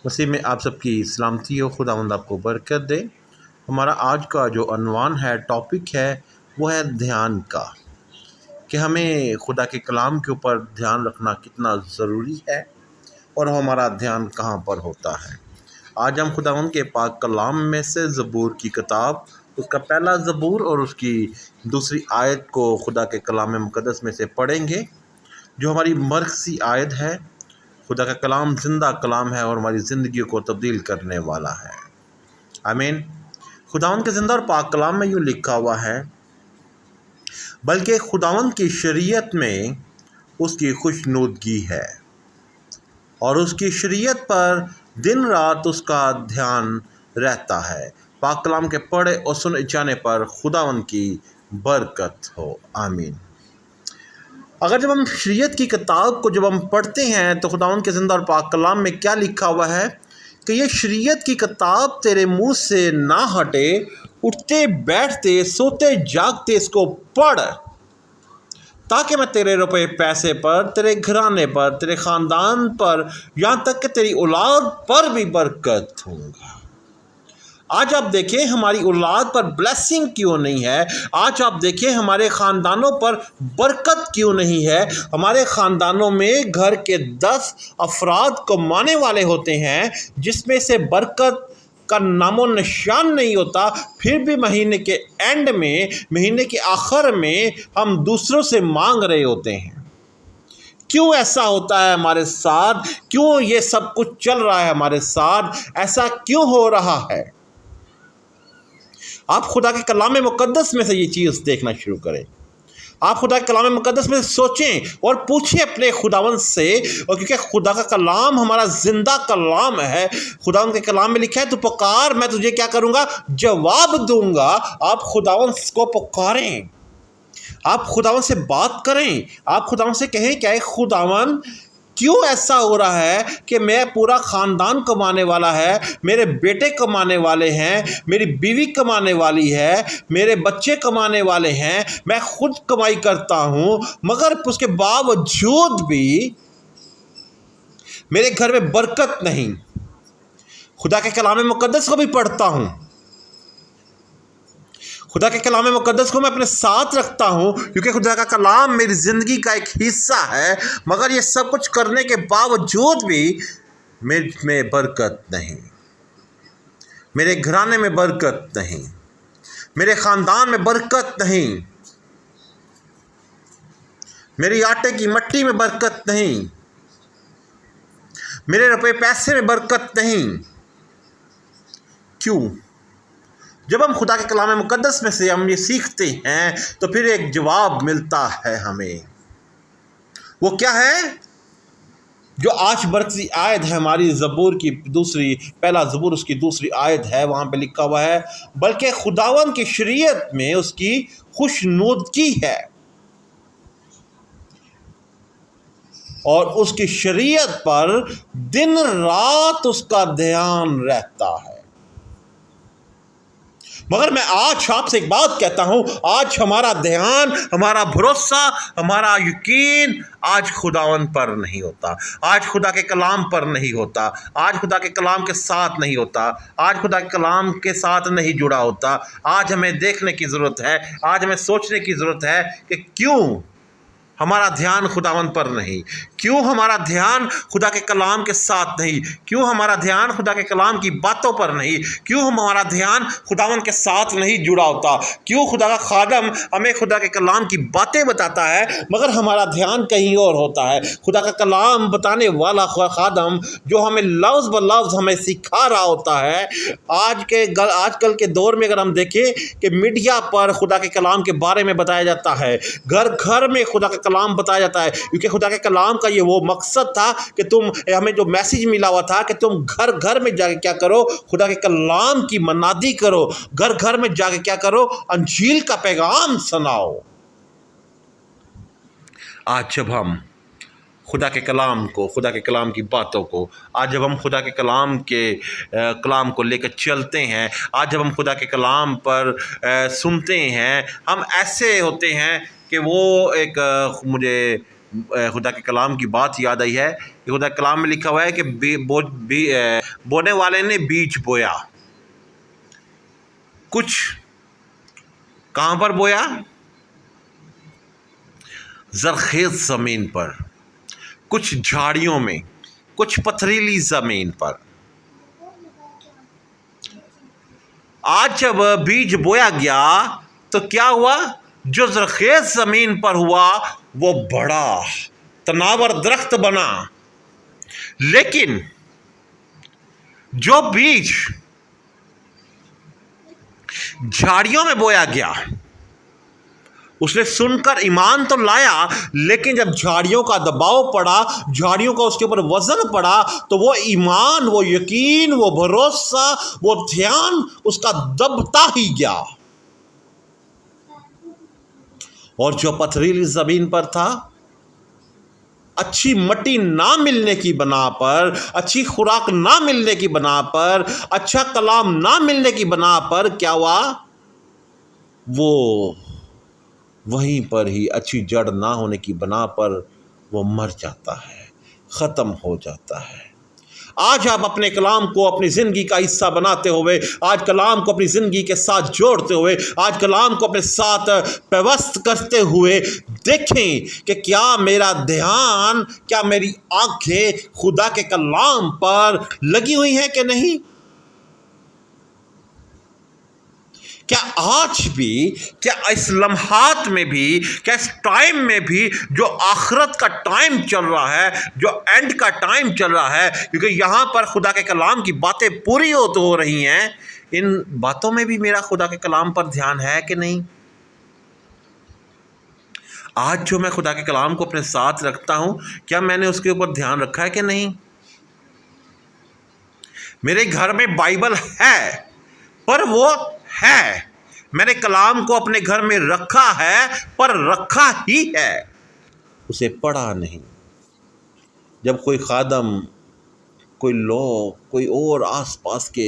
مسیح میں آپ سب کی سلامتی ہو، خداوند آپ کو برکت دے۔ ہمارا آج کا جو عنوان ہے، ٹاپک ہے، وہ ہے دھیان کا، کہ ہمیں خدا کے کلام کے اوپر دھیان رکھنا کتنا ضروری ہے اور ہمارا دھیان کہاں پر ہوتا ہے۔ آج ہم خداوند کے پاک کلام میں سے زبور کی کتاب، اس کا پہلا زبور اور اس کی دوسری آیت کو خدا کے کلام مقدس میں سے پڑھیں گے، جو ہماری مرکزی آیت ہے۔ خدا کا کلام زندہ کلام ہے اور ہماری زندگیوں کو تبدیل کرنے والا ہے۔ آمین۔ خداوند کے زندہ اور پاک کلام میں یوں لکھا ہوا ہے، بلکہ خداوند کی شریعت میں اس کی خوشنودگی ہے اور اس کی شریعت پر دن رات اس کا دھیان رہتا ہے۔ پاک کلام کے پڑھے اور سنے جانے پر خداوند کی برکت ہو۔ آمین۔ اگر جب ہم شریعت کی کتاب کو جب ہم پڑھتے ہیں تو خداوند کے زندہ اور پاک کلام میں کیا لکھا ہوا ہے کہ یہ شریعت کی کتاب تیرے منہ سے نہ ہٹے، اٹھتے بیٹھتے سوتے جاگتے اس کو پڑھ، تاکہ میں تیرے روپے پیسے پر، تیرے گھرانے پر، تیرے خاندان پر، یہاں تک کہ تیری اولاد پر بھی برکت ہوں گا۔ آج آپ دیکھیں ہماری اولاد پر بلیسنگ کیوں نہیں ہے؟ آج آپ دیکھیں ہمارے خاندانوں پر برکت کیوں نہیں ہے؟ ہمارے خاندانوں میں گھر کے 10 افراد کمانے والے ہوتے ہیں، جس میں سے برکت کا نام و نشان نہیں ہوتا، پھر بھی مہینے کے اینڈ میں، مہینے کے آخر میں ہم دوسروں سے مانگ رہے ہوتے ہیں۔ کیوں ایسا ہوتا ہے ہمارے ساتھ؟ کیوں یہ سب کچھ چل رہا ہے ہمارے ساتھ؟ ایسا کیوں ہو رہا ہے؟ آپ خدا کے کلام مقدس میں سے یہ چیز دیکھنا شروع کریں۔ آپ خدا کے کلام مقدس میں سوچیں اور پوچھیں اپنے خداوند سے، اور کیونکہ خدا کا کلام ہمارا زندہ کلام ہے۔ خداوند کے کلام میں لکھا ہے، تو پکار، میں تجھے کیا کروں گا؟ جواب دوں گا۔ آپ خداوند کو پکاریں، آپ خداوند سے بات کریں، آپ خداوند سے کہیں کہ اے خداوند، کیوں ایسا ہو رہا ہے کہ میں پورا خاندان کمانے والا ہے، میرے بیٹے کمانے والے ہیں، میری بیوی کمانے والی ہے، میرے بچے کمانے والے ہیں، میں خود کمائی کرتا ہوں، مگر اس کے باوجود بھی میرے گھر میں برکت نہیں۔ خدا کے کلام مقدس کو بھی پڑھتا ہوں، خدا کے کلام مقدس کو میں اپنے ساتھ رکھتا ہوں، کیونکہ خدا کا کلام میری زندگی کا ایک حصہ ہے، مگر یہ سب کچھ کرنے کے باوجود بھی میں برکت نہیں، میرے گھرانے میں برکت نہیں، میرے خاندان میں برکت نہیں، میری آٹے کی مٹی میں برکت نہیں، میرے روپے پیسے میں برکت نہیں۔ کیوں؟ جب ہم خدا کے کلام مقدس میں سے ہم یہ سیکھتے ہیں تو پھر ایک جواب ملتا ہے ہمیں۔ وہ کیا ہے؟ جو آج مرکزی آیت ہے ہماری زبور کی پہلا زبور اس کی دوسری آیت ہے، وہاں پہ لکھا ہوا ہے، بلکہ خداوند کی شریعت میں اس کی خوشنودگی ہے اور اس کی شریعت پر دن رات اس کا دھیان رہتا ہے۔ مگر میں آج آپ سے ایک بات کہتا ہوں، آج ہمارا دھیان، ہمارا بھروسہ، ہمارا یقین آج خداوند پر نہیں ہوتا، آج خدا کے کلام پر نہیں ہوتا، آج خدا کے کلام کے ساتھ نہیں ہوتا، آج خدا کے کلام کے ساتھ نہیں جڑا ہوتا۔ آج ہمیں دیکھنے کی ضرورت ہے، آج ہمیں سوچنے کی ضرورت ہے کہ کیوں ہمارا دھیان خداوند پر نہیں، کیوں ہمارا دھیان خدا کے کلام کے ساتھ نہیں، کیوں ہمارا دھیان خدا کے کلام کی باتوں پر نہیں، کیوں ہمارا دھیان خداوند کے ساتھ نہیں جڑا ہوتا، کیوں خدا کا خادم ہمیں خدا کے کلام کی باتیں بتاتا ہے مگر ہمارا دھیان کہیں اور ہوتا ہے۔ خدا کا کلام بتانے والا خادم جو ہمیں لفظ ب لفظ ہمیں سکھا رہا ہوتا ہے۔ آج کل کے دور میں اگر ہم دیکھیں کہ میڈیا پر خدا کے کلام کے بارے میں بتایا جاتا ہے، گھر گھر میں خدا کا کلام بتایا جاتا ہے، کیونکہ خدا کے کلام کا یہ وہ مقصد تھا کہ ہمیں جو میسیج ملا ہوا تھا کہ تم گھر گھر میں جا کے کیا کرو؟ خدا کے کلام کی منادی کرو، گھر گھر میں جا کے کیا کرو؟ انجیل کا پیغام سناؤ۔ آج جب ہم خدا کے کلام کو، خدا کے کلام کی باتوں کو، آج جب ہم خدا کے کلام کو لے کر چلتے ہیں، آج جب ہم خدا کے کلام پر سنتے ہیں، ہم ایسے ہوتے ہیں کہ وہ ایک مجھے خدا کے کلام کی بات یاد آئی ہے کہ خدا کے کلام میں لکھا ہوا ہے کہ بونے والے نے بیج بویا. کچھ کہاں پر بویا؟ زرخیز زمین پر، کچھ جھاڑیوں میں، کچھ پتھریلی زمین پر. آج جب بیج بویا گیا تو کیا ہوا؟ جو زرخیز زمین پر ہوا وہ بڑا تناور درخت بنا. لیکن جو بیج جھاڑیوں میں بویا گیا اس نے سن کر ایمان تو لایا، لیکن جب جھاڑیوں کا دباؤ پڑا، جھاڑیوں کا اس کے اوپر وزن پڑا، تو وہ ایمان، وہ یقین، وہ بھروسہ، وہ دھیان اس کا دبتا ہی گیا. اور جو پتھریلی زمین پر تھا، اچھی مٹی نہ ملنے کی بنا پر، اچھی خوراک نہ ملنے کی بنا پر، اچھا کلام نہ ملنے کی بنا پر کیا ہوا؟ وہ وہیں پر ہی اچھی جڑ نہ ہونے کی بنا پر وہ مر جاتا ہے، ختم ہو جاتا ہے. آج آپ اپنے کلام کو اپنی زندگی کا حصہ بناتے ہوئے، آج کلام کو اپنی زندگی کے ساتھ جوڑتے ہوئے، آج کلام کو اپنے ساتھ پیوست کرتے ہوئے دیکھیں کہ کیا میرا دھیان، کیا میری آنکھیں خدا کے کلام پر لگی ہوئی ہیں کہ نہیں؟ کیا آج بھی، کیا اس لمحات میں بھی، کیا اس ٹائم میں بھی جو آخرت کا ٹائم چل رہا ہے، جو اینڈ کا ٹائم چل رہا ہے، کیونکہ یہاں پر خدا کے کلام کی باتیں پوری ہو رہی ہیں، ان باتوں میں بھی میرا خدا کے کلام پر دھیان ہے کہ نہیں؟ آج جو میں خدا کے کلام کو اپنے ساتھ رکھتا ہوں، کیا میں نے اس کے اوپر دھیان رکھا ہے کہ نہیں؟ میرے گھر میں بائبل ہے، پر وہ ہے، میں نے کلام کو اپنے گھر میں رکھا ہے، پر رکھا ہی ہے، اسے پڑھا نہیں. جب کوئی خادم، کوئی لوگ، کوئی اور آس پاس کے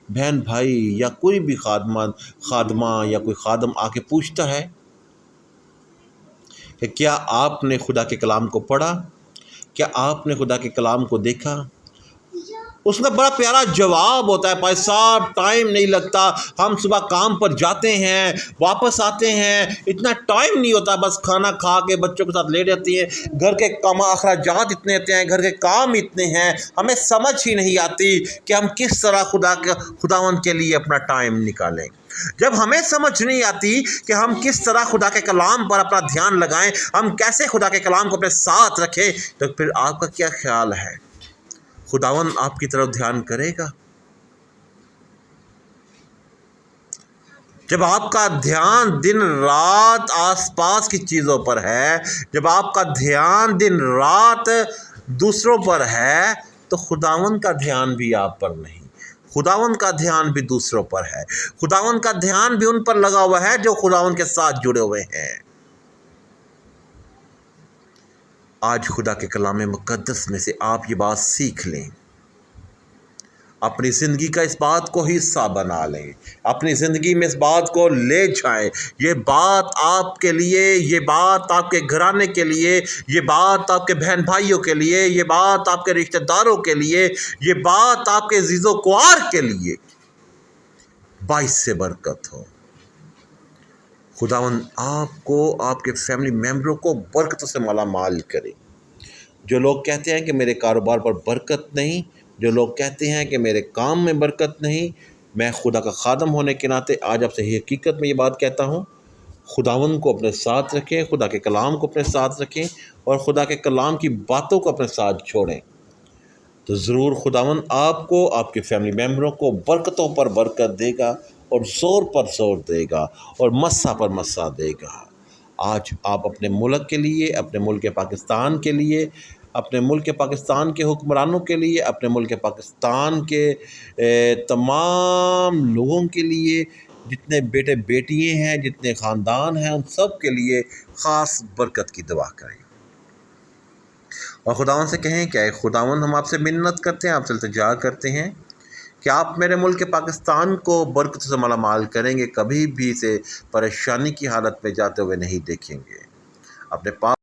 بہن بھائی یا کوئی بھی خادمہ یا کوئی خادم آ کے پوچھتا ہے کہ کیا آپ نے خدا کے کلام کو پڑھا، کیا آپ نے خدا کے کلام کو دیکھا، اس میں بڑا پیارا جواب ہوتا ہے: بھائی صاحب ٹائم نہیں لگتا، ہم صبح کام پر جاتے ہیں، واپس آتے ہیں، اتنا ٹائم نہیں ہوتا، بس کھانا کھا کے بچوں کے ساتھ لیٹ جاتی ہیں، گھر کے اخراجات اتنے ہوتے ہیں، گھر کے کام اتنے ہیں، ہمیں سمجھ ہی نہیں آتی کہ ہم کس طرح خداوند کے لیے اپنا ٹائم نکالیں. جب ہمیں سمجھ نہیں آتی کہ ہم کس طرح خدا کے کلام پر اپنا دھیان لگائیں، ہم کیسے خدا کے کلام کو اپنے ساتھ رکھیں، تو پھر آپ کا کیا خیال ہے؟ خداوند آپ کی طرف دھیان کرے گا؟ جب آپ کا دھیان دن رات آس پاس کی چیزوں پر ہے، جب آپ کا دھیان دن رات دوسروں پر ہے، تو خداوند کا دھیان بھی آپ پر نہیں، خداوند کا دھیان بھی دوسروں پر ہے، خداوند کا دھیان بھی ان پر لگا ہوا ہے جو خداوند کے ساتھ جڑے ہوئے ہیں. آج خدا کے کلام مقدس میں سے آپ یہ بات سیکھ لیں، اپنی زندگی کا اس بات کو حصہ بنا لیں، اپنی زندگی میں اس بات کو لے جائیں. یہ بات آپ کے لیے، یہ بات آپ کے گھرانے کے لیے، یہ بات آپ کے بہن بھائیوں کے لیے، یہ بات آپ کے رشتہ داروں کے لیے، یہ بات آپ کے عزیز و خوار کے لیے باعث سے برکت ہو. خداوند آپ کو، آپ کے فیملی ممبروں کو برکتوں سے مالا مال کرے. جو لوگ کہتے ہیں کہ میرے کاروبار پر برکت نہیں، جو لوگ کہتے ہیں کہ میرے کام میں برکت نہیں، میں خدا کا خادم ہونے کے ناطے آج آپ سے حقیقت میں یہ بات کہتا ہوں: خداوند کو اپنے ساتھ رکھیں، خدا کے کلام کو اپنے ساتھ رکھیں، اور خدا کے کلام کی باتوں کو اپنے ساتھ چھوڑیں، تو ضرور خداوند آپ کو، آپ کے فیملی ممبروں کو برکتوں پر برکت دے گا، اور زور پر زور دے گا، اور مسا پر مسا دے گا. آج آپ اپنے ملک کے لیے، اپنے ملک پاکستان کے لیے، اپنے ملک پاکستان کے حکمرانوں کے لیے، اپنے ملک پاکستان کے تمام لوگوں کے لیے، جتنے بیٹے بیٹیاں ہیں، جتنے خاندان ہیں، ان سب کے لیے خاص برکت کی دعا کریں. اور خداوند سے کہیں کہ اے خداوند، ہم آپ سے منت کرتے ہیں، آپ سے التجا کرتے ہیں کہ آپ میرے ملک پاکستان کو برکت سے مالا مال کریں گے، کبھی بھی اسے پریشانی کی حالت میں جاتے ہوئے نہیں دیکھیں گے. اپنے پاک